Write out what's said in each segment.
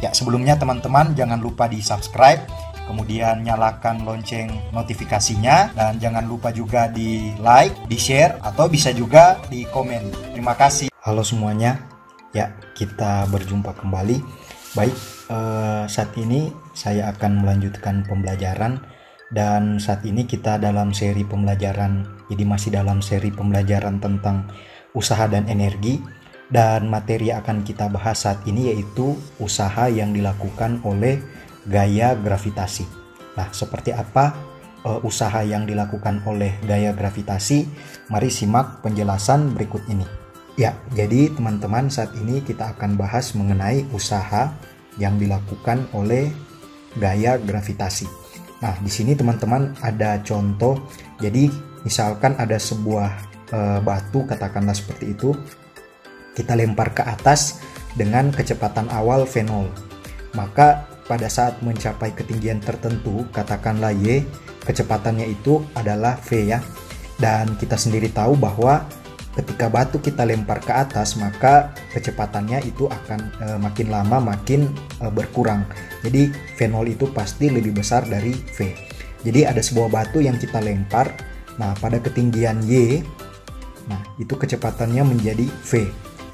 Ya, sebelumnya teman-teman jangan lupa di subscribe, kemudian nyalakan lonceng notifikasinya, dan jangan lupa juga di like, di share, atau bisa juga di komen. Terima kasih. Halo semuanya, ya kita berjumpa kembali. Baik, saat ini saya akan melanjutkan pembelajaran, dan saat ini kita dalam seri pembelajaran, jadi masih dalam seri pembelajaran tentang usaha dan energi. Dan materi yang akan kita bahas saat ini yaitu usaha yang dilakukan oleh gaya gravitasi. Nah, seperti apa usaha yang dilakukan oleh gaya gravitasi? Mari simak penjelasan berikut ini. Ya, jadi teman-teman, saat ini kita akan bahas mengenai usaha yang dilakukan oleh gaya gravitasi. Nah, di sini teman-teman ada contoh. Jadi, misalkan ada sebuah batu, katakanlah seperti itu. Kita lempar ke atas dengan kecepatan awal V0. Maka pada saat mencapai ketinggian tertentu, katakanlah Y, kecepatannya itu adalah V ya. Dan kita sendiri tahu bahwa ketika batu kita lempar ke atas, maka kecepatannya itu akan makin lama makin berkurang. Jadi V0 itu pasti lebih besar dari V. Jadi ada sebuah batu yang kita lempar. Nah, pada ketinggian Y, nah itu kecepatannya menjadi V.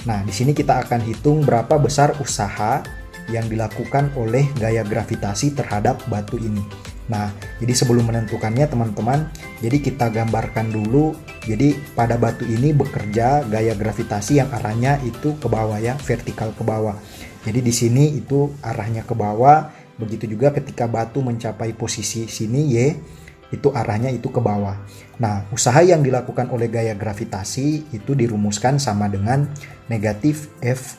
Nah, di sini kita akan hitung berapa besar usaha yang dilakukan oleh gaya gravitasi terhadap batu ini. Nah, jadi sebelum menentukannya teman-teman, jadi kita gambarkan dulu. Jadi pada batu ini bekerja gaya gravitasi yang arahnya itu ke bawah ya, vertikal ke bawah. Jadi di sini itu arahnya ke bawah. Begitu juga ketika batu mencapai posisi sini Y, itu arahnya itu ke bawah. Nah, usaha yang dilakukan oleh gaya gravitasi itu dirumuskan sama dengan negatif F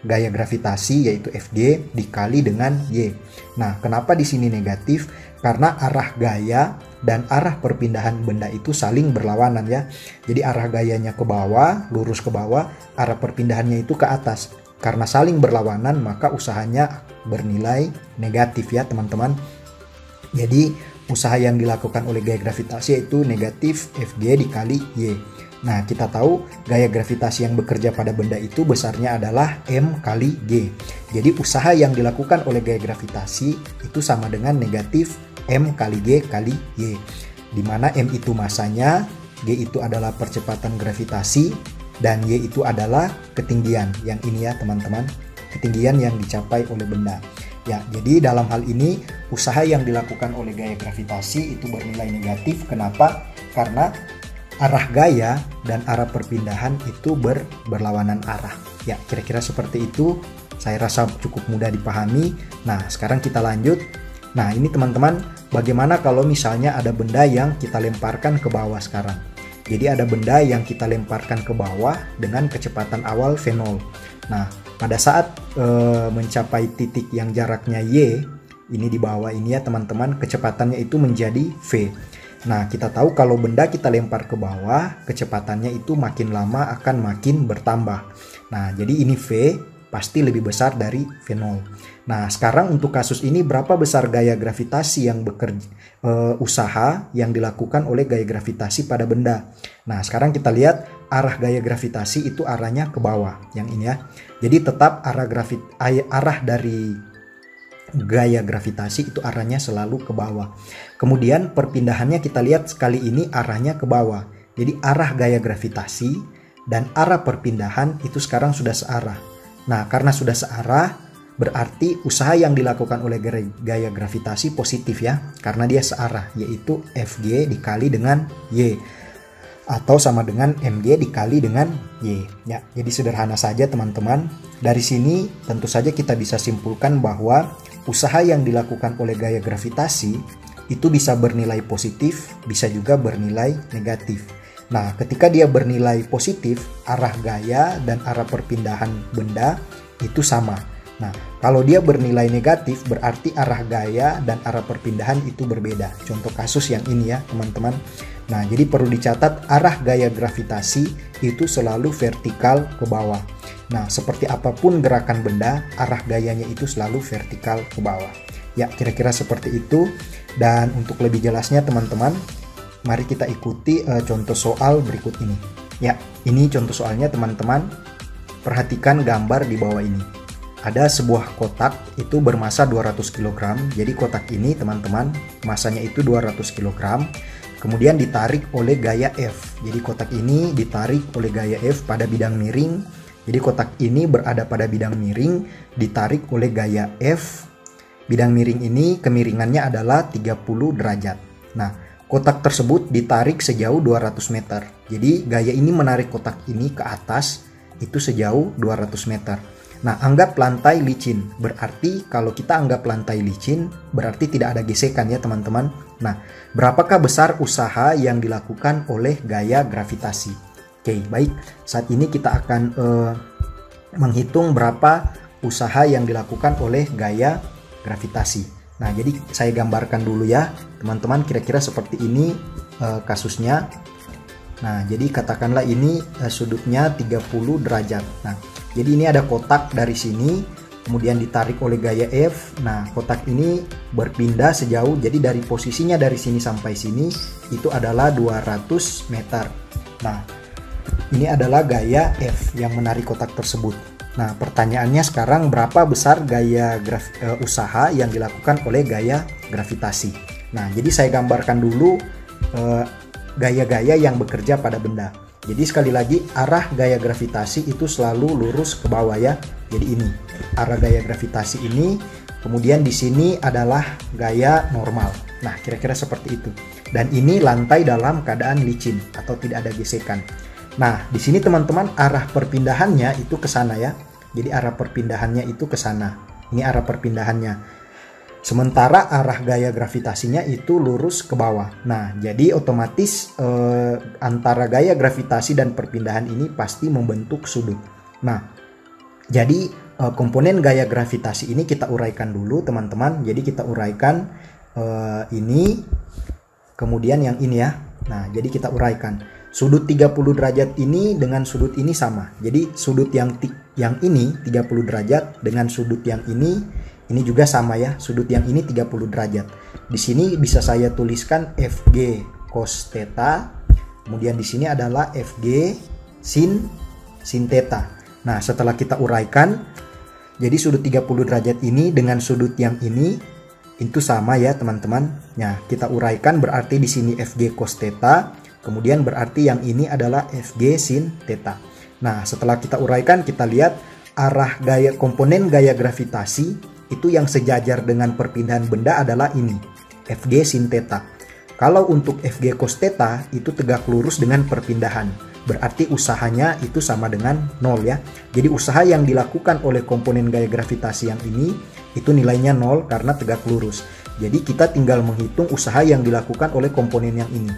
gaya gravitasi, yaitu Fg dikali dengan Y. Nah, kenapa di sini negatif? Karena arah gaya dan arah perpindahan benda itu saling berlawanan ya. Jadi arah gayanya ke bawah, lurus ke bawah, arah perpindahannya itu ke atas. Karena saling berlawanan, maka usahanya bernilai negatif ya teman-teman. Jadi usaha yang dilakukan oleh gaya gravitasi yaitu negatif Fg dikali Y. Nah, kita tahu gaya gravitasi yang bekerja pada benda itu besarnya adalah M kali G. Jadi usaha yang dilakukan oleh gaya gravitasi itu sama dengan negatif M kali G kali Y. Di mana M itu masanya, G itu adalah percepatan gravitasi, dan Y itu adalah ketinggian. Yang ini ya teman-teman, ketinggian yang dicapai oleh benda. Ya, jadi dalam hal ini usaha yang dilakukan oleh gaya gravitasi itu bernilai negatif. Kenapa? Karena arah gaya dan arah perpindahan itu berlawanan arah. Ya, kira-kira seperti itu. Saya rasa cukup mudah dipahami. Nah, sekarang kita lanjut. Nah, ini teman-teman, bagaimana kalau misalnya ada benda yang kita lemparkan ke bawah sekarang? Jadi ada benda yang kita lemparkan ke bawah dengan kecepatan awal V0. Nah, pada saat mencapai titik yang jaraknya Y, ini di bawah ini ya teman-teman, kecepatannya itu menjadi V. Nah, kita tahu kalau benda kita lempar ke bawah, kecepatannya itu makin lama akan makin bertambah. Nah, jadi ini V pasti lebih besar dari V0. Nah, sekarang untuk kasus ini berapa besar gaya gravitasi yang usaha yang dilakukan oleh gaya gravitasi pada benda. Nah, sekarang kita lihat arah gaya gravitasi itu arahnya ke bawah, yang ini ya. Jadi tetap arah dari gaya gravitasi itu arahnya selalu ke bawah. Kemudian perpindahannya kita lihat sekali ini arahnya ke bawah. Jadi arah gaya gravitasi dan arah perpindahan itu sekarang sudah searah. Nah, karena sudah searah, berarti usaha yang dilakukan oleh gaya gravitasi positif ya, karena dia searah, yaitu Fg dikali dengan Y, atau sama dengan Mg dikali dengan Y. Ya, jadi sederhana saja teman-teman. Dari sini tentu saja kita bisa simpulkan bahwa usaha yang dilakukan oleh gaya gravitasi itu bisa bernilai positif, bisa juga bernilai negatif. Nah, ketika dia bernilai positif, arah gaya dan arah perpindahan benda itu sama. Nah, kalau dia bernilai negatif, berarti arah gaya dan arah perpindahan itu berbeda. Contoh kasus yang ini ya, teman-teman. Nah, jadi perlu dicatat arah gaya gravitasi itu selalu vertikal ke bawah. Nah, seperti apapun gerakan benda, arah gayanya itu selalu vertikal ke bawah. Ya, kira-kira seperti itu. Dan untuk lebih jelasnya teman-teman, mari kita ikuti contoh soal berikut ini. Ya, ini contoh soalnya teman-teman. Perhatikan gambar di bawah ini. ada sebuah kotak itu bermasa 200 kg. Jadi kotak ini teman-teman masanya itu 200 kg. Kemudian ditarik oleh gaya F. Jadi kotak ini ditarik oleh gaya F pada bidang miring. Jadi kotak ini berada pada bidang miring, ditarik oleh gaya F. Bidang miring ini kemiringannya adalah 30 derajat. Nah, kotak tersebut ditarik sejauh 200 meter. Jadi gaya ini menarik kotak ini ke atas itu sejauh 200 meter. Nah, anggap lantai licin. Berarti kalau kita anggap lantai licin, berarti tidak ada gesekan ya teman-teman. Nah, berapakah besar usaha yang dilakukan oleh gaya gravitasi? Oke, baik. Saat ini kita akan menghitung berapa usaha yang dilakukan oleh gaya gravitasi. Nah, jadi saya gambarkan dulu ya teman-teman, kira-kira seperti ini kasusnya. Nah, jadi katakanlah ini sudutnya 30 derajat. Nah, jadi ini ada kotak dari sini, kemudian ditarik oleh gaya F. Nah, kotak ini berpindah sejauh, jadi dari posisinya dari sini sampai sini itu adalah 200 meter. Nah, ini adalah gaya F yang menarik kotak tersebut. Nah, pertanyaannya sekarang berapa besar gaya usaha yang dilakukan oleh gaya gravitasi. Nah, jadi saya gambarkan dulu gaya-gaya yang bekerja pada benda. Jadi sekali lagi arah gaya gravitasi itu selalu lurus ke bawah ya. Jadi ini arah gaya gravitasi ini, kemudian di sini adalah gaya normal. Nah, kira-kira seperti itu. Dan ini lantai dalam keadaan licin atau tidak ada gesekan. Nah, di sini teman-teman arah perpindahannya itu ke sana ya. Jadi arah perpindahannya itu ke sana. Ini arah perpindahannya. Sementara arah gaya gravitasinya itu lurus ke bawah. Nah, jadi otomatis antara gaya gravitasi dan perpindahan ini pasti membentuk sudut. Nah, jadi komponen gaya gravitasi ini kita uraikan dulu teman-teman. Jadi kita uraikan ini, kemudian yang ini ya. Nah, jadi kita uraikan. Sudut 30 derajat ini dengan sudut ini sama. Jadi sudut yang ini 30 derajat dengan sudut yang ini juga sama ya, sudut yang ini 30 derajat. Di sini bisa saya tuliskan Fg cos theta. Kemudian di sini adalah Fg sin theta. Nah, setelah kita uraikan, jadi sudut 30 derajat ini dengan sudut yang ini itu sama ya, teman-teman. Nah, kita uraikan berarti di sini Fg cos theta, kemudian berarti yang ini adalah Fg sin theta. Nah, setelah kita uraikan, kita lihat arah komponen gaya gravitasi itu yang sejajar dengan perpindahan benda adalah ini, Fg sin theta. Kalau untuk Fg cos theta itu tegak lurus dengan perpindahan, berarti usahanya itu sama dengan 0 ya. Jadi usaha yang dilakukan oleh komponen gaya gravitasi yang ini itu nilainya 0 karena tegak lurus. Jadi kita tinggal menghitung usaha yang dilakukan oleh komponen yang ini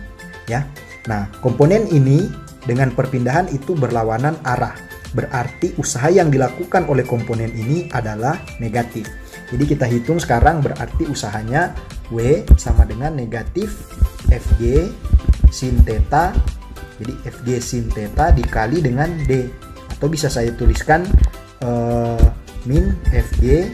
ya. Nah, komponen ini dengan perpindahan itu berlawanan arah. Berarti usaha yang dilakukan oleh komponen ini adalah negatif. Jadi kita hitung sekarang, berarti usahanya W sama dengan negatif Fg sin theta. Jadi Fg sin theta dikali dengan D. Atau bisa saya tuliskan min Fg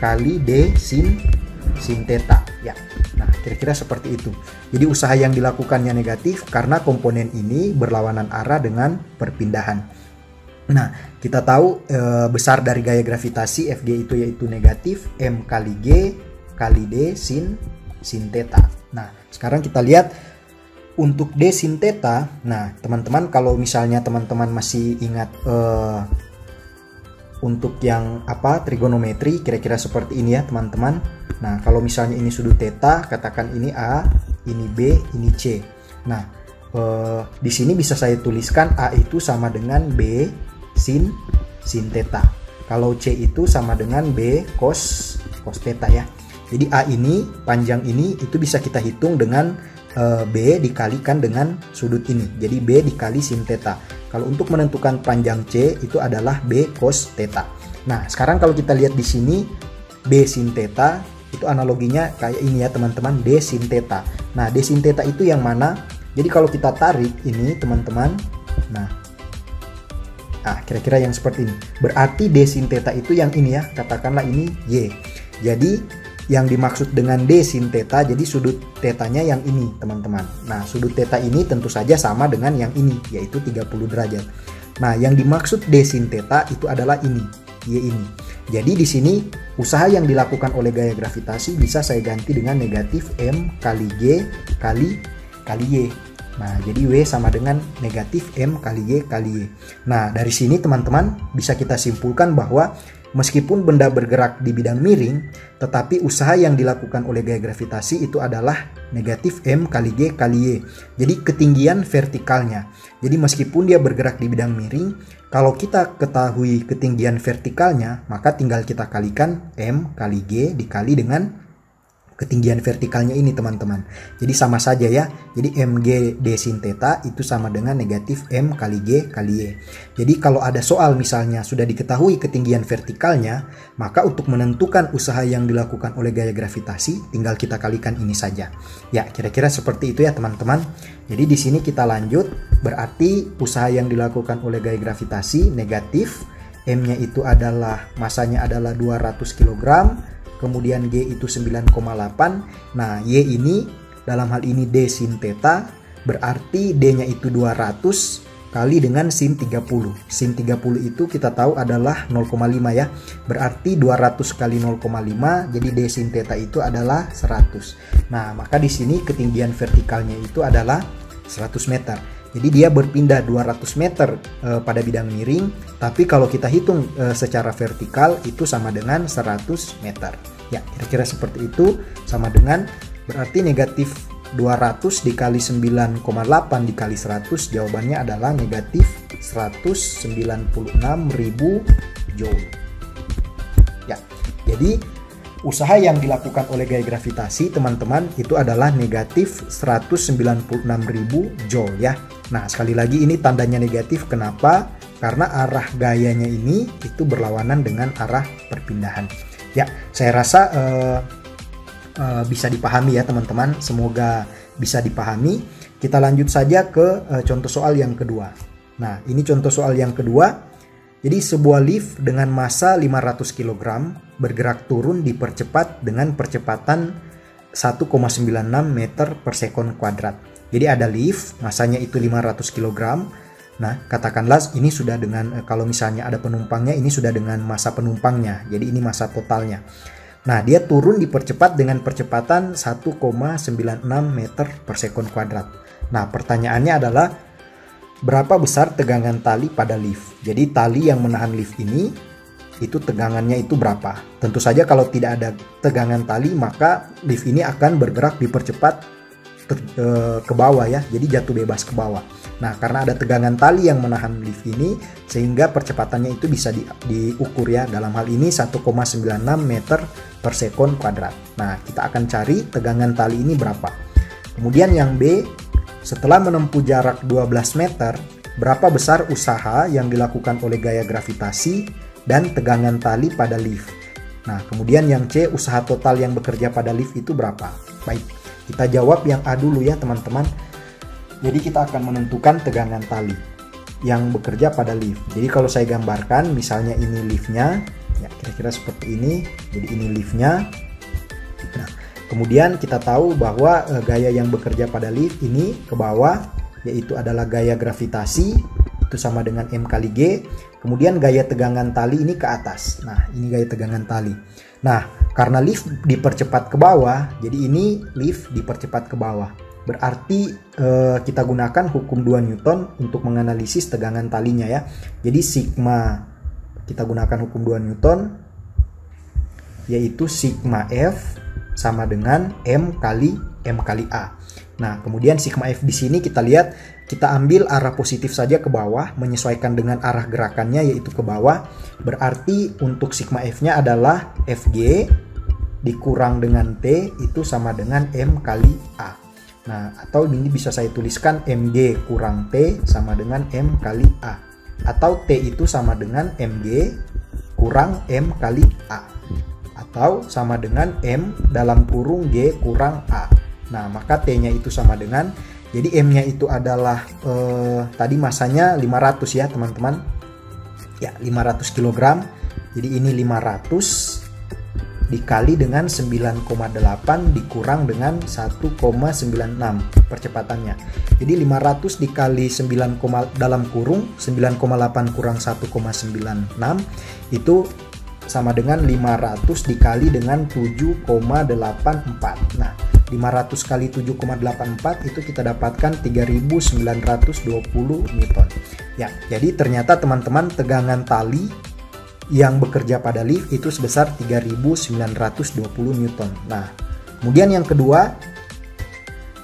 kali D sin theta. Ya. Nah, kira-kira seperti itu. Jadi usaha yang dilakukannya negatif karena komponen ini berlawanan arah dengan perpindahan. Nah, kita tahu besar dari gaya gravitasi Fg itu yaitu negatif M kali G kali D sin theta. Nah, sekarang kita lihat untuk D sin theta. Nah, teman-teman kalau misalnya teman-teman masih ingat untuk yang trigonometri, kira-kira seperti ini ya teman-teman. Nah, kalau misalnya ini sudut theta, katakan ini A, ini B, ini C. Nah, di sini bisa saya tuliskan A itu sama dengan B sin theta. Kalau C itu sama dengan B cos theta ya. Jadi A ini, panjang ini itu bisa kita hitung dengan B dikalikan dengan sudut ini. Jadi B dikali sin theta. Kalau untuk menentukan panjang C itu adalah B cos theta. Nah, sekarang kalau kita lihat di sini B sin theta itu analoginya kayak ini ya teman-teman, D sin theta. Nah, D sin theta itu yang mana? Jadi kalau kita tarik ini teman-teman, nah kira-kira yang seperti ini. Berarti D sin theta itu yang ini ya, katakanlah ini Y. Jadi yang dimaksud dengan D sin theta, jadi sudut tetanya yang ini teman-teman. Nah, sudut theta ini tentu saja sama dengan yang ini, yaitu 30 derajat. Nah, yang dimaksud D sin theta itu adalah ini. Y ini. Jadi di sini usaha yang dilakukan oleh gaya gravitasi bisa saya ganti dengan negatif M kali G kali Y. Nah, jadi W sama dengan negatif M kali Y kali Y. Nah, dari sini teman-teman bisa kita simpulkan bahwa meskipun benda bergerak di bidang miring, tetapi usaha yang dilakukan oleh gaya gravitasi itu adalah negatif M kali G kali Y. Jadi ketinggian vertikalnya. Jadi meskipun dia bergerak di bidang miring, kalau kita ketahui ketinggian vertikalnya, maka tinggal kita kalikan M kali G dikali dengan ketinggian vertikalnya ini teman-teman. Jadi sama saja ya. Jadi mg d sin theta itu sama dengan negatif M kali G kali Y. Jadi kalau ada soal misalnya sudah diketahui ketinggian vertikalnya, maka untuk menentukan usaha yang dilakukan oleh gaya gravitasi tinggal kita kalikan ini saja. Ya, kira-kira seperti itu ya teman-teman. Jadi di sini kita lanjut, berarti usaha yang dilakukan oleh gaya gravitasi negatif, M-nya itu adalah masanya adalah 200 kg. Kemudian G itu 9,8. Nah, Y ini dalam hal ini D sin theta, berarti D-nya itu 200 kali dengan sin 30. Sin 30 itu kita tahu adalah 0,5 ya. Berarti 200 kali 0,5, jadi D sin theta itu adalah 100. Nah, maka di sini ketinggian vertikalnya itu adalah 100 meter. Jadi dia berpindah 200 meter pada bidang miring, tapi kalau kita hitung secara vertikal itu sama dengan 100 meter. Ya, kira-kira seperti itu, sama dengan berarti negatif 200 dikali 9,8 dikali 100, jawabannya adalah negatif 196.000 joule. Ya, jadi usaha yang dilakukan oleh gaya gravitasi teman-teman itu adalah negatif 196.000 joule ya. Nah, sekali lagi ini tandanya negatif, kenapa? Karena arah gayanya ini itu berlawanan dengan arah perpindahan. Ya, saya rasa bisa dipahami ya teman-teman, semoga bisa dipahami. Kita lanjut saja ke contoh soal yang kedua. Nah, ini contoh soal yang kedua. Jadi sebuah lift dengan massa 500 kg bergerak turun dipercepat dengan percepatan 1,96 meter per sekon kuadrat. Jadi ada lift, masanya itu 500 kg. Nah, katakanlah ini sudah dengan, kalau misalnya ada penumpangnya, ini sudah dengan massa penumpangnya. Jadi ini massa totalnya. Nah, dia turun dipercepat dengan percepatan 1,96 meter per sekon kuadrat. Nah, pertanyaannya adalah berapa besar tegangan tali pada lift? Jadi tali yang menahan lift ini, itu tegangannya itu berapa? Tentu saja kalau tidak ada tegangan tali, maka lift ini akan bergerak dipercepat ke bawah ya, jadi jatuh bebas ke bawah. Nah, karena ada tegangan tali yang menahan lift ini, sehingga percepatannya itu bisa diukur ya, dalam hal ini 1,96 meter per sekon kuadrat. Nah, kita akan cari tegangan tali ini berapa. Kemudian yang B, setelah menempuh jarak 12 meter, berapa besar usaha yang dilakukan oleh gaya gravitasi dan tegangan tali pada lift. Nah, kemudian yang C, usaha total yang bekerja pada lift itu berapa. Baik, kita jawab yang A dulu ya teman-teman. Jadi kita akan menentukan tegangan tali yang bekerja pada lift. Jadi kalau saya gambarkan, misalnya ini liftnya, ya kira-kira seperti ini. Jadi ini liftnya. Nah, kemudian kita tahu bahwa gaya yang bekerja pada lift ini ke bawah, yaitu adalah gaya gravitasi, itu sama dengan M kali G. Kemudian gaya tegangan tali ini ke atas. Nah, ini gaya tegangan tali. Nah, karena lift dipercepat ke bawah, jadi ini lift dipercepat ke bawah. Berarti kita gunakan hukum 2 Newton untuk menganalisis tegangan talinya ya. Jadi sigma, kita gunakan hukum 2 Newton, yaitu sigma F sama dengan M kali A. Nah, kemudian sigma F di sini kita lihat, kita ambil arah positif saja ke bawah, menyesuaikan dengan arah gerakannya yaitu ke bawah. Berarti untuk sigma F-nya adalah Fg dikurang dengan T itu sama dengan M kali A. Nah, atau ini bisa saya tuliskan Mg kurang T sama dengan M kali A. Atau T itu sama dengan Mg kurang M kali A. Atau sama dengan M dalam kurung G kurang A. Nah, maka T-nya itu sama dengan, jadi M-nya itu adalah tadi masanya 500 ya teman-teman. Ya, 500 kg. Jadi ini 500 dikali dengan 9,8 dikurang dengan 1,96 percepatannya. Jadi 500 dikali 9, dalam kurung 9,8 kurang 1,96 itu sama dengan 500 dikali dengan 7,84. Nah, 500 kali 7,84 itu kita dapatkan 3.920 Newton. Ya, jadi ternyata teman-teman tegangan tali yang bekerja pada lift itu sebesar 3.920 Newton. Nah, kemudian yang kedua,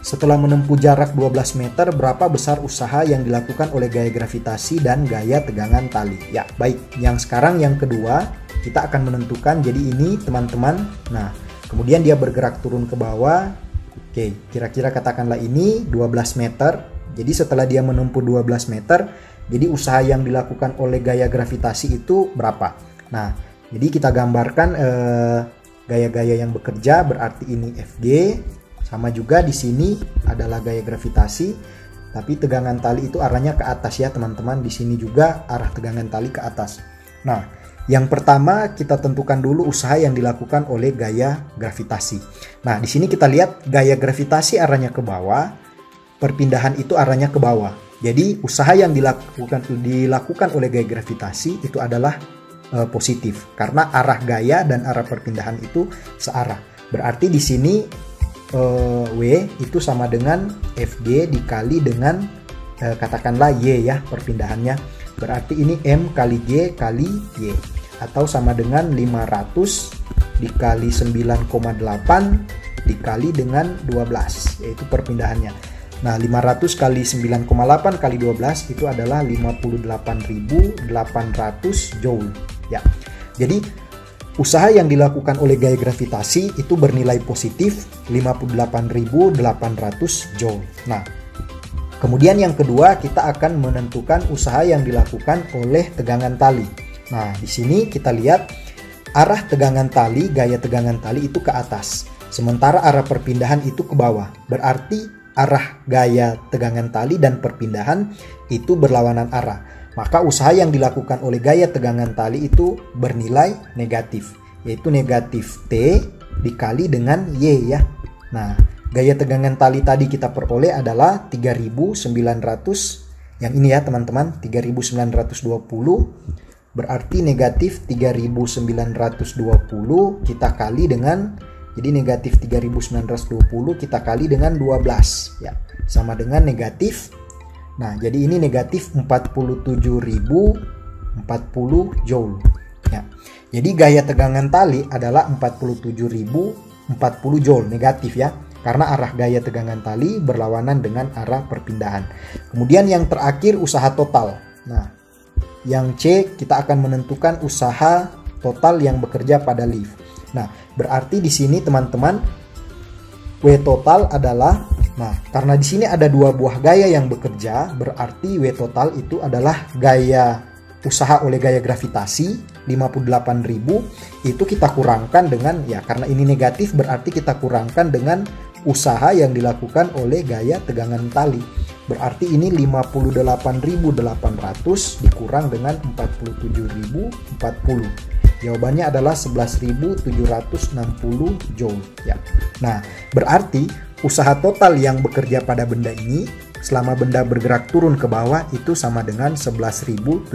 setelah menempuh jarak 12 meter, berapa besar usaha yang dilakukan oleh gaya gravitasi dan gaya tegangan tali? Ya, baik. Yang sekarang yang kedua, kita akan menentukan. Jadi ini teman-teman. Nah, kemudian dia bergerak turun ke bawah. Oke, kira-kira katakanlah ini 12 meter. Jadi setelah dia menempuh 12 meter, jadi usaha yang dilakukan oleh gaya gravitasi itu berapa? Nah, jadi kita gambarkan gaya-gaya yang bekerja, berarti ini Fg. Sama juga di sini adalah gaya gravitasi, tapi tegangan tali itu arahnya ke atas ya teman-teman. Di sini juga arah tegangan tali ke atas. Nah, yang pertama kita tentukan dulu usaha yang dilakukan oleh gaya gravitasi. Nah, di sini kita lihat gaya gravitasi arahnya ke bawah, perpindahan itu arahnya ke bawah. Jadi usaha yang dilakukan oleh gaya gravitasi itu adalah positif karena arah gaya dan arah perpindahan itu searah. Berarti di sini W itu sama dengan Fg dikali dengan katakanlah Y ya perpindahannya. Berarti ini M kali G kali Y atau sama dengan 500 dikali 9,8 dikali dengan 12 yaitu perpindahannya. Nah, 500 kali 9,8 kali 12 itu adalah 58.800 Joule. Ya. Jadi, usaha yang dilakukan oleh gaya gravitasi itu bernilai positif 58.800 Joule. Nah, kemudian yang kedua kita akan menentukan usaha yang dilakukan oleh tegangan tali. Nah, di sini kita lihat arah tegangan tali, gaya tegangan tali itu ke atas. Sementara arah perpindahan itu ke bawah. Berarti arah gaya tegangan tali dan perpindahan itu berlawanan arah. Maka usaha yang dilakukan oleh gaya tegangan tali itu bernilai negatif, yaitu negatif T dikali dengan Y ya. Nah, gaya tegangan tali tadi kita peroleh adalah 3.900, yang ini ya teman-teman, 3.920, berarti negatif 3.920 kita kali dengan, jadi negatif 3.920 kita kali dengan 12 ya, sama dengan negatif. Nah, jadi ini negatif 47.040 Joule ya. Jadi gaya tegangan tali adalah 47.040 Joule negatif ya, karena arah gaya tegangan tali berlawanan dengan arah perpindahan. Kemudian yang terakhir usaha total. Nah, yang C kita akan menentukan usaha total yang bekerja pada lift. Nah, berarti di sini teman-teman W total adalah, nah karena di sini ada dua buah gaya yang bekerja, berarti W total itu adalah gaya usaha oleh gaya gravitasi 58.000 itu kita kurangkan dengan, ya karena ini negatif berarti kita kurangkan dengan usaha yang dilakukan oleh gaya tegangan tali. Berarti ini 58.800 dikurang dengan 47.040. Jawabannya adalah 11.760 Joule ya. Nah, berarti usaha total yang bekerja pada benda ini selama benda bergerak turun ke bawah itu sama dengan 11.760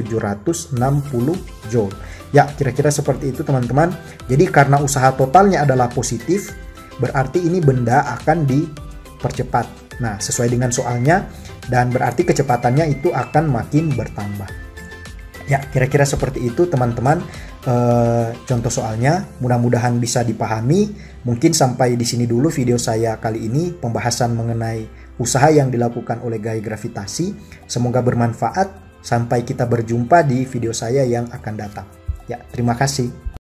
Joule. Ya, kira-kira seperti itu teman-teman. Jadi karena usaha totalnya adalah positif, berarti ini benda akan dipercepat. Nah, sesuai dengan soalnya, dan berarti kecepatannya itu akan makin bertambah. Ya, kira-kira seperti itu teman-teman. Contoh soalnya, mudah-mudahan bisa dipahami. Mungkin sampai di sini dulu video saya kali ini, pembahasan mengenai usaha yang dilakukan oleh gaya gravitasi. Semoga bermanfaat. Sampai kita berjumpa di video saya yang akan datang. Ya, terima kasih.